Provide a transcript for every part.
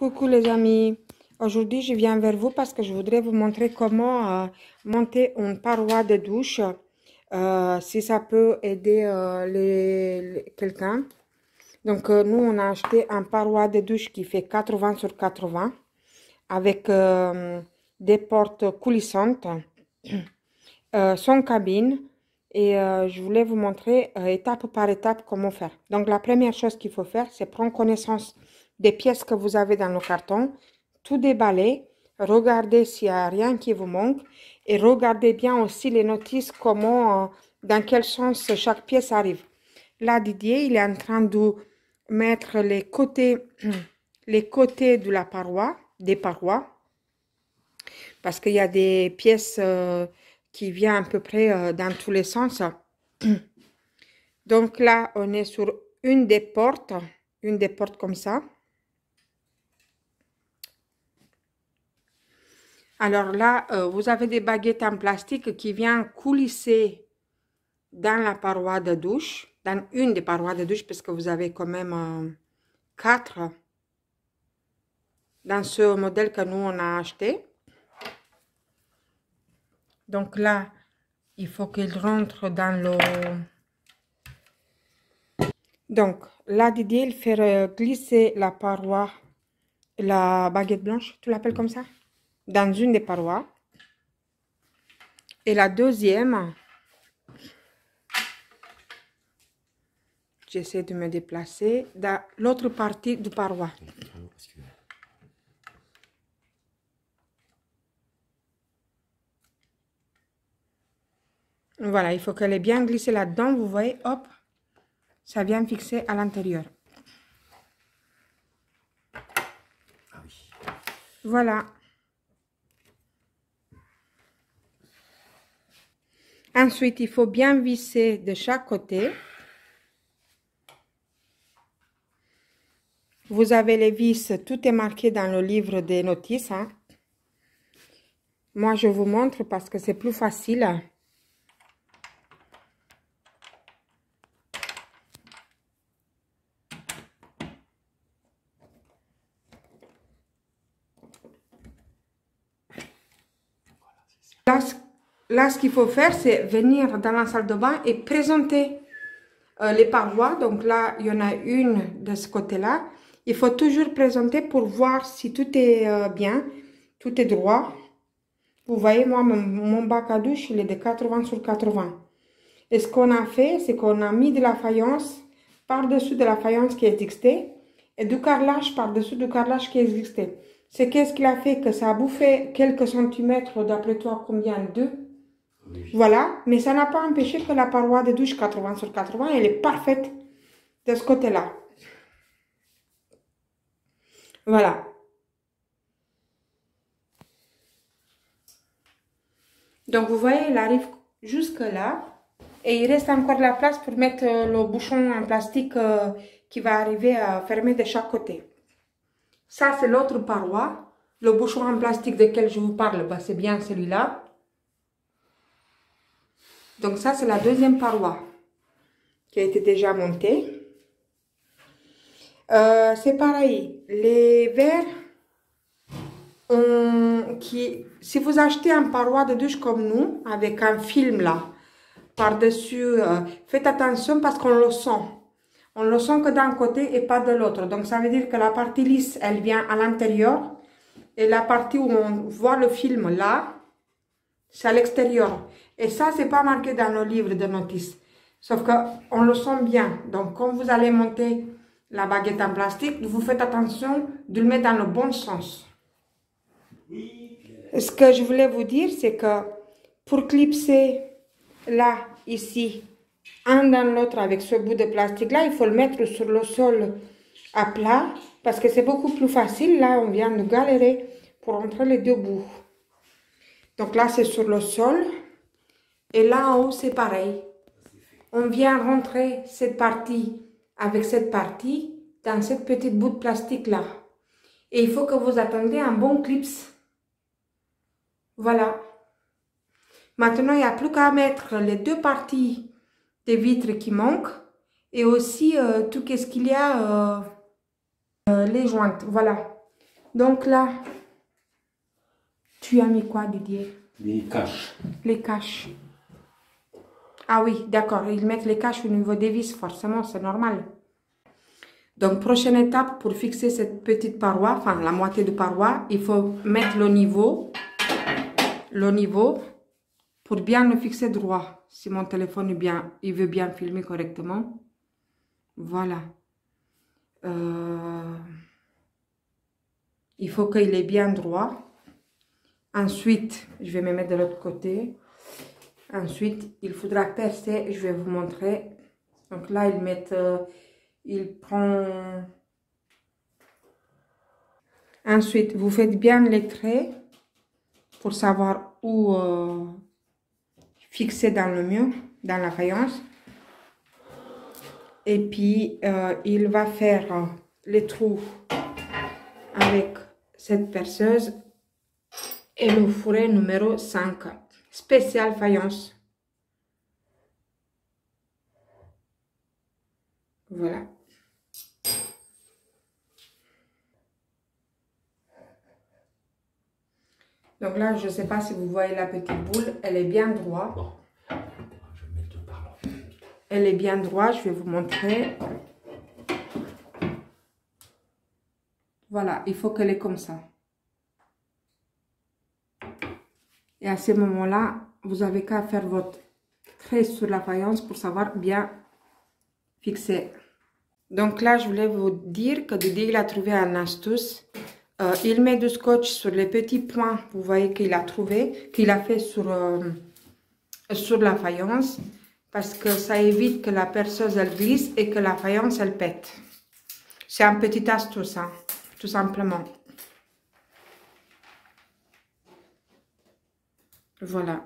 Coucou les amis, aujourd'hui je viens vers vous parce que je voudrais vous montrer comment monter une paroi de douche, si ça peut aider quelqu'un. Donc nous on a acheté un paroi de douche qui fait 80 sur 80 avec des portes coulissantes, sans cabine et je voulais vous montrer étape par étape comment faire. Donc la première chose qu'il faut faire, c'est prendre connaissance des pièces que vous avez dans le carton, tout déballer, regardez s'il n'y a rien qui vous manque et regardez bien aussi les notices, comment, dans quel sens chaque pièce arrive. Là, Didier, il est en train de mettre les côtés de la paroi, des parois, parce qu'il y a des pièces qui viennent à peu près dans tous les sens. Donc là, on est sur une des portes comme ça. Alors là, vous avez des baguettes en plastique qui viennent coulisser dans la paroi de douche, dans une des parois de douche, parce que vous avez quand même 4 dans ce modèle que nous, on a acheté. Donc là, il faut qu'il rentre dans le... Donc là, Didier, il fait glisser la paroi, la baguette blanche, tu l'appelles comme ça, dans une des parois. Et la deuxième, j'essaie de me déplacer dans l'autre partie du paroi. Voilà, il faut qu'elle ait bien glissé là-dedans. Vous voyez, hop, ça vient fixer à l'intérieur. Ah oui. Voilà. Ensuite, il faut bien visser de chaque côté. Vous avez les vis, tout est marqué dans le livre des notices. Hein. Moi, je vous montre parce que c'est plus facile. Là, ce qu'il faut faire, c'est venir dans la salle de bain et présenter les parois. Donc là, il y en a une de ce côté-là. Il faut toujours présenter pour voir si tout est bien, tout est droit. Vous voyez, moi, mon bac à douche, il est de 80 sur 80. Et ce qu'on a fait, c'est qu'on a mis de la faïence par-dessus de la faïence qui existait et du carrelage par-dessus du carrelage qui existait. C'est qu'est-ce qu'il a fait que ça a bouffé quelques centimètres, d'après toi, combien? 2? Oui. Voilà, mais ça n'a pas empêché que la paroi de douche 80 sur 80, elle est parfaite de ce côté-là. Voilà. Donc, vous voyez, il arrive jusque là. Et il reste encore de la place pour mettre le bouchon en plastique qui va arriver à fermer de chaque côté. Ça, c'est l'autre paroi. Le bouchon en plastique duquel je vous parle, bah, c'est bien celui-là. Donc ça, c'est la deuxième paroi qui a été déjà montée. C'est pareil. Les verres, si vous achetez un paroi de douche comme nous, avec un film là, par-dessus, faites attention parce qu'on le sent. On le sent que d'un côté et pas de l'autre. Donc, ça veut dire que la partie lisse, elle vient à l'intérieur. Et la partie où on voit le film là, c'est à l'extérieur. Et ça, c'est pas marqué dans le livre de notices. Sauf qu'on le sent bien. Donc, quand vous allez monter la baguette en plastique, vous faites attention de le mettre dans le bon sens. Ce que je voulais vous dire, c'est que pour clipser là, ici, un dans l'autre avec ce bout de plastique là, il faut le mettre sur le sol à plat parce que c'est beaucoup plus facile. Là, on vient de galérer pour entrer les deux bouts. Donc là, c'est sur le sol. Et là, en haut, c'est pareil. On vient rentrer cette partie avec cette partie dans cette petite bout de plastique là. Et il faut que vous attendiez un bon clips. Voilà. Maintenant, il n'y a plus qu'à mettre les deux parties des vitres qui manquent et aussi tout ce qu'il y a, les jointes. Voilà. Donc là, tu as mis quoi, Didier? Les caches. Les caches. Ah oui, d'accord. Ils mettent les caches au niveau des vis, forcément, c'est normal. Donc, prochaine étape, pour fixer cette petite paroi, enfin la moitié de paroi, il faut mettre le niveau pour bien le fixer droit. Si mon téléphone est bien, il veut bien filmer correctement. Voilà. Il faut qu'il est bien droit. Ensuite, je vais me mettre de l'autre côté. Ensuite, il faudra percer. Je vais vous montrer. Donc là, ils mettent... il prend... Ensuite, vous faites bien les traits pour savoir où fixer dans le mur, dans la faïence. Et puis, il va faire les trous avec cette perceuse et le fourré numéro 5, spécial faïence. Voilà. Donc là, je ne sais pas si vous voyez la petite boule, elle est bien droite. Bon, je vais mettre par là. Elle est bien droite, je vais vous montrer. Voilà, il faut qu'elle est comme ça. Et à ce moment-là, vous avez qu'à faire votre trait sur la faïence pour savoir bien fixer. Donc là, je voulais vous dire que Didier, il a trouvé une astuce. Il met du scotch sur les petits points, vous voyez qu'il a trouvé, qu'il a fait sur la faïence, parce que ça évite que la perceuse elle glisse et que la faïence elle pète. C'est un petit astuce, hein, tout simplement. Voilà.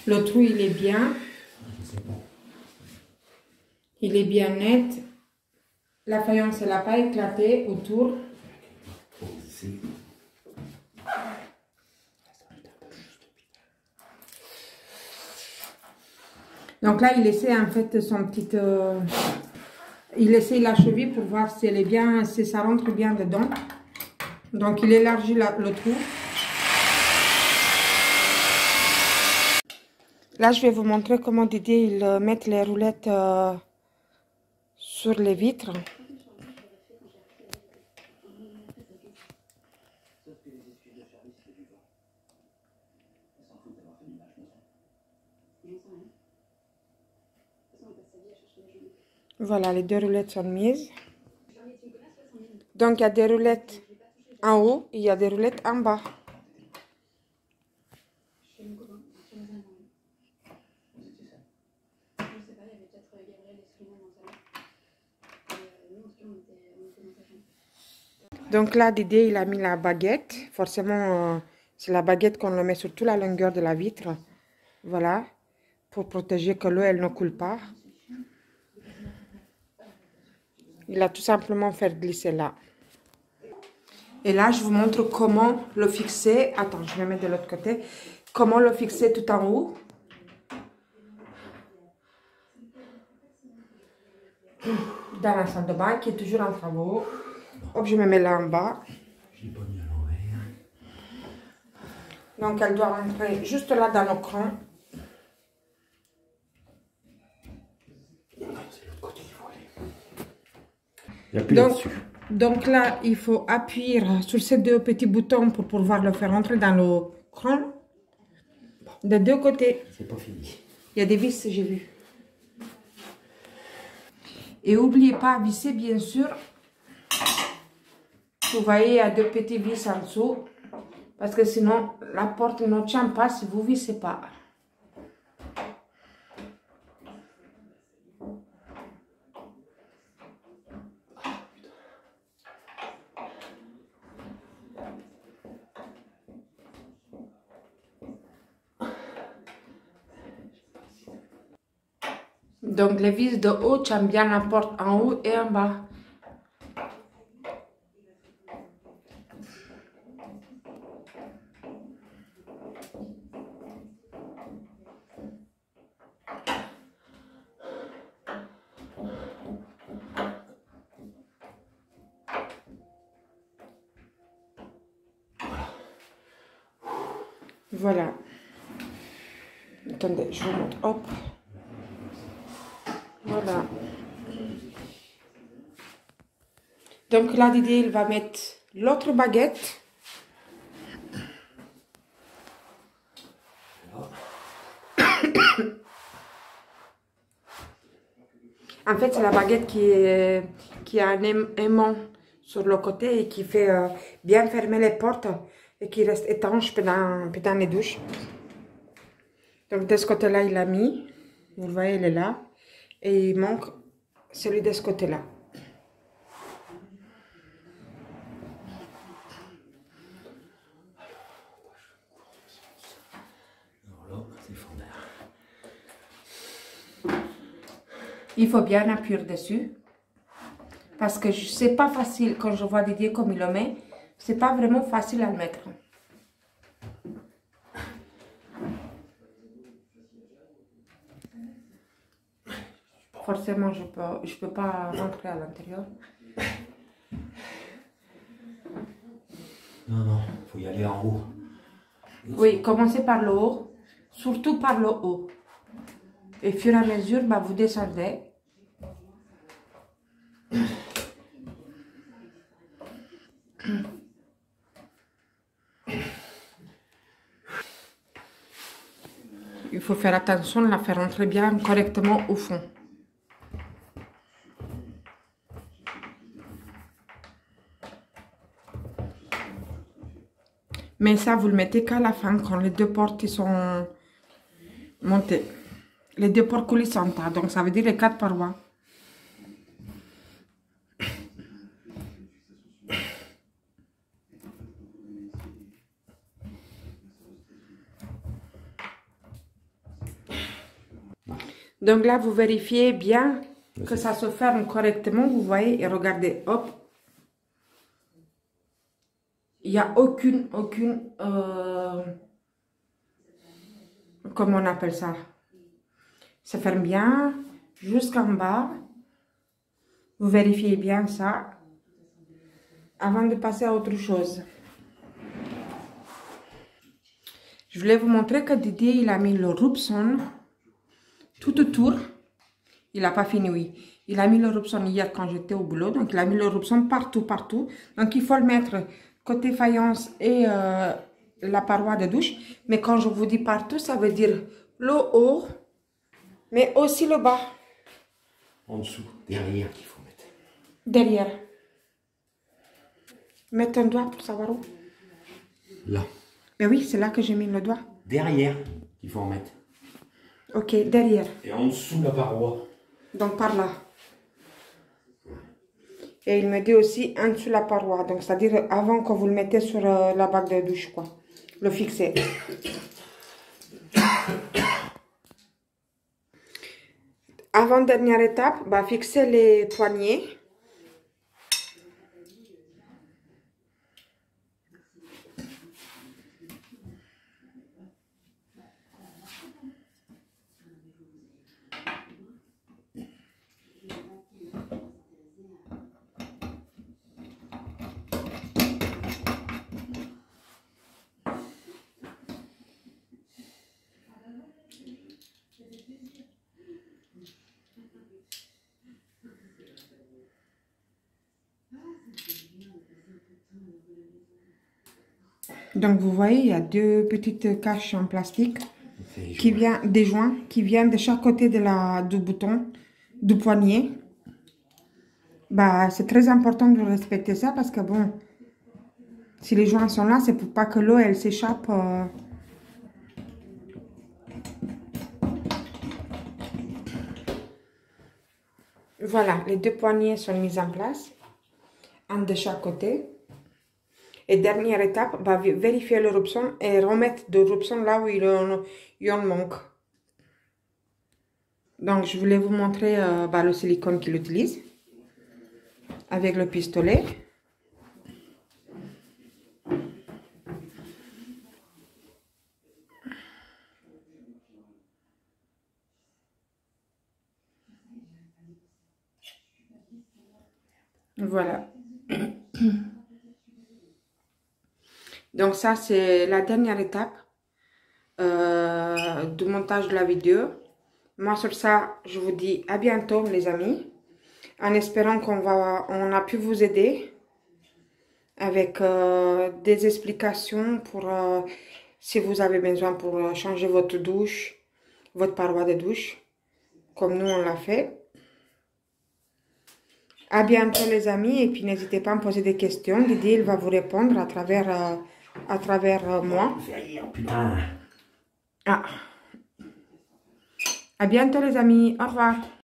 Le trou, il est bien. Il est bien net. La faïence, elle n'a pas éclaté autour. Donc là, il essaie en fait son petit... il essaie la cheville pour voir si elle est bien, si ça rentre bien dedans. Donc il élargit le trou. Là, je vais vous montrer comment Didier il met les roulettes sur les vitres. Voilà, les deux roulettes sont mises. Donc, il y a des roulettes en haut et il y a des roulettes en bas. Donc là, Didier, il a mis la baguette. Forcément, c'est la baguette qu'on le met sur toute la longueur de la vitre. Voilà, pour protéger que l'eau, elle ne coule pas. Il a tout simplement fait glisser là. Et là, je vous montre comment le fixer. Attends, je vais mettre de l'autre côté. Comment le fixer tout en haut. Dans la salle de bain qui est toujours en travaux. Hop, je me mets là en bas. Donc, elle doit rentrer juste là dans le cran. Donc là, il faut appuyer sur ces deux petits boutons pour pouvoir le faire rentrer dans le cran. De deux côtés. C'est pas fini. Il y a des vis, j'ai vu. Et n'oubliez pas à visser, bien sûr. Vous voyez, il y a deux petits vis en dessous. Parce que sinon, la porte ne tient pas si vous ne vissez pas. Donc, les vis de haut tiennent bien la porte en haut et en bas. Voilà. Attendez, je vous montre. Hop. Voilà. Donc là, Didier, il va mettre l'autre baguette. En fait, c'est la baguette qui a un aimant sur le côté et qui fait bien fermer les portes et qui reste étanche pendant les douches. Donc de ce côté-là, il l'a mis. Vous le voyez, il est là. Et il manque celui de ce côté-là. Il faut bien appuyer dessus. Parce que c'est pas facile, quand je vois Didier comme il le met, c'est pas vraiment facile à le mettre. Forcément, je peux pas rentrer à l'intérieur. Non, non, il faut y aller en haut. Oui, commencez par le haut, surtout par le haut. Et au fur et à mesure, bah, vous descendez. Il faut faire attention de la faire rentrer bien correctement au fond. Mais ça, vous le mettez qu'à la fin, quand les deux portes sont montées. Les deux portes coulissantes, donc ça veut dire les 4 parois. Donc là, vous vérifiez bien que ça se ferme correctement, vous voyez, et regardez, hop. Il n'y a aucune, comment on appelle ça? Ça ferme bien jusqu'en bas. Vous vérifiez bien ça avant de passer à autre chose. Je voulais vous montrer que Didier, il a mis le Robson tout autour. Il n'a pas fini, oui. Il a mis le Robson hier quand j'étais au boulot. Donc, il a mis le Robson partout, partout. Donc, il faut le mettre côté faïence et la paroi de douche. Mais quand je vous dis partout, ça veut dire le haut, mais aussi le bas. En dessous, derrière qu'il faut mettre. Derrière. Mettez un doigt pour savoir où. Là. Mais oui, c'est là que j'ai mis le doigt. Derrière qu'il faut en mettre. Ok, derrière. Et en dessous la paroi. Donc par là. Et il me dit aussi en dessous la paroi. Donc c'est-à-dire avant que vous le mettez sur la bague de douche, quoi. Le fixer. Avant-dernière étape, bah, fixer les poignets. Donc vous voyez, il y a deux petites caches en plastique. qui vient des joints, qui viennent de chaque côté du bouton, du poignet. Bah, c'est très important de respecter ça parce que bon, si les joints sont là, c'est pour pas que l'eau elle s'échappe. Voilà, les deux poignées sont mises en place, un de chaque côté. Et dernière étape, bah, vérifier l'éruption et remettre de l'éruption là où il en manque. Donc, je voulais vous montrer bah, le silicone qu'il utilise avec le pistolet. Voilà. Donc ça, c'est la dernière étape du montage de la vidéo. Moi, sur ça, je vous dis à bientôt, les amis. En espérant on a pu vous aider avec des explications pour si vous avez besoin pour changer votre douche, votre paroi de douche, comme nous on l'a fait. À bientôt les amis, et puis n'hésitez pas à me poser des questions. Didier, il va vous répondre à travers moi. Putain. Ah. À bientôt les amis, au revoir.